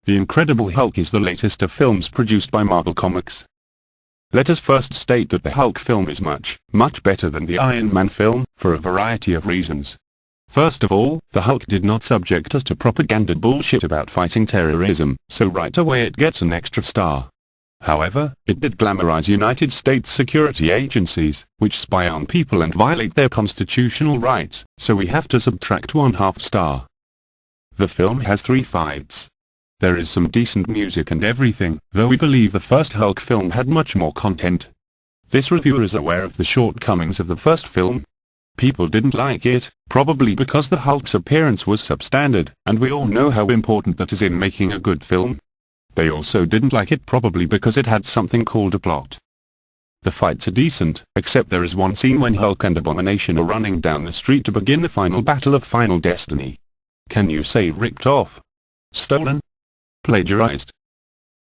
The Incredible Hulk is the latest of films produced by Marvel Comics. Let us first state that the Hulk film is much, much better than the Iron Man film, for a variety of reasons. First of all, the Hulk did not subject us to propaganda bullshit about fighting terrorism, so right away it gets an extra star. However, it did glamorize United States security agencies, which spy on people and violate their constitutional rights, so we have to subtract 1/2 star. The film has 3 fights. There is some decent music and everything, though we believe the first Hulk film had much more content. This reviewer is aware of the shortcomings of the first film. People didn't like it, probably because the Hulk's appearance was substandard, and we all know how important that is in making a good film. They also didn't like it probably because it had something called a plot. The fights are decent, except there is one scene when Hulk and Abomination are running down the street to begin the final battle of Final Destiny. Can you say ripped off? Stolen? Plagiarized?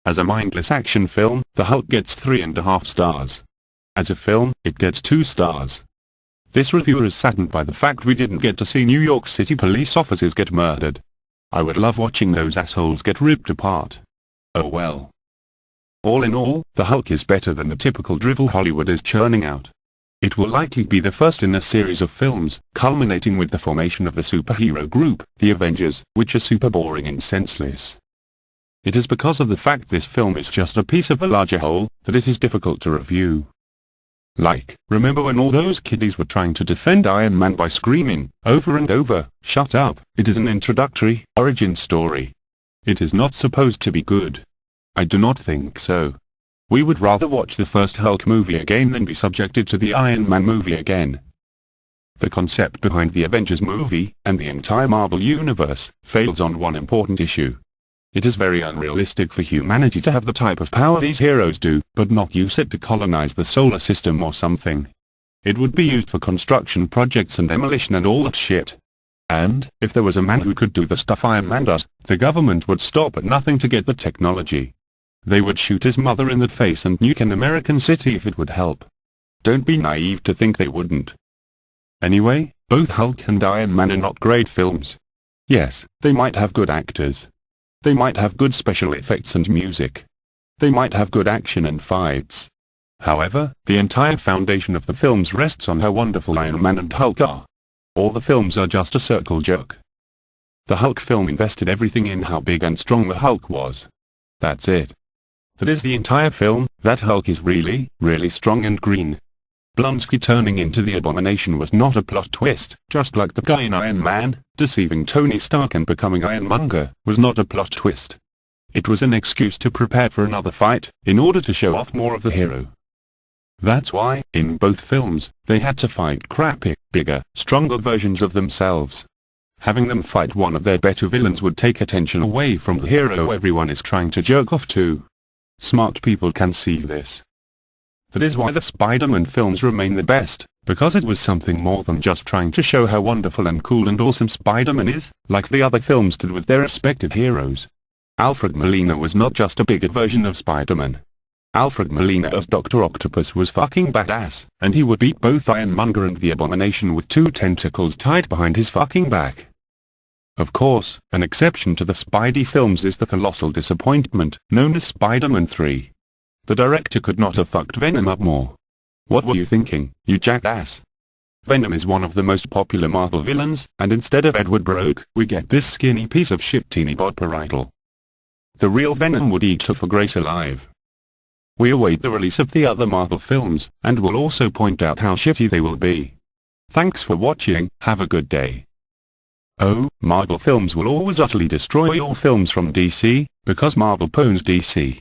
As a mindless action film, the Hulk gets 3.5 stars. As a film, it gets 2 stars. This reviewer is saddened by the fact we didn't get to see New York City police officers get murdered. I would love watching those assholes get ripped apart. Oh well. All in all, the Hulk is better than the typical drivel Hollywood is churning out. It will likely be the first in a series of films, culminating with the formation of the superhero group, the Avengers, which are super boring and senseless. It is because of the fact this film is just a piece of a larger whole, that it is difficult to review. Like, remember when all those kiddies were trying to defend Iron Man by screaming, over and over, "Shut up, it is an introductory, origin story. It is not supposed to be good." I do not think so. We would rather watch the first Hulk movie again than be subjected to the Iron Man movie again. The concept behind the Avengers movie, and the entire Marvel Universe, fails on one important issue. It is very unrealistic for humanity to have the type of power these heroes do, but not use it to colonize the solar system or something. It would be used for construction projects and demolition and all that shit. And, if there was a man who could do the stuff Iron Man does, the government would stop at nothing to get the technology. They would shoot his mother in the face and nuke an American city if it would help. Don't be naive to think they wouldn't. Anyway, both Hulk and Iron Man are not great films. Yes, they might have good actors. They might have good special effects and music. They might have good action and fights. However, the entire foundation of the films rests on how wonderful Iron Man and Hulk are. All the films are just a circle jerk. The Hulk film invested everything in how big and strong the Hulk was. That's it. That is the entire film. That Hulk is really, really strong and green. Blonsky turning into the Abomination was not a plot twist, just like the guy in Iron Man, deceiving Tony Stark and becoming Ironmonger, was not a plot twist. It was an excuse to prepare for another fight, in order to show off more of the hero. That's why, in both films, they had to fight crappy, bigger, stronger versions of themselves. Having them fight one of their better villains would take attention away from the hero everyone is trying to jerk off to. Smart people can see this. That is why the Spider-Man films remain the best, because it was something more than just trying to show how wonderful and cool and awesome Spider-Man is, like the other films did with their respected heroes. Alfred Molina was not just a bigger version of Spider-Man. Alfred Molina as Dr. Octopus was fucking badass, and he would beat both Ironmonger and the Abomination with 2 tentacles tied behind his fucking back. Of course, an exception to the Spidey films is the colossal disappointment, known as Spider-Man 3. The director could not have fucked Venom up more. What were you thinking, you jackass? Venom is one of the most popular Marvel villains, and instead of Edward Broke, we get this skinny piece of shit teeny bod parietal. The real Venom would eat Topher Grace alive. We await the release of the other Marvel films, and will also point out how shitty they will be. Thanks for watching, have a good day. Oh, Marvel films will always utterly destroy all films from DC, because Marvel owns DC.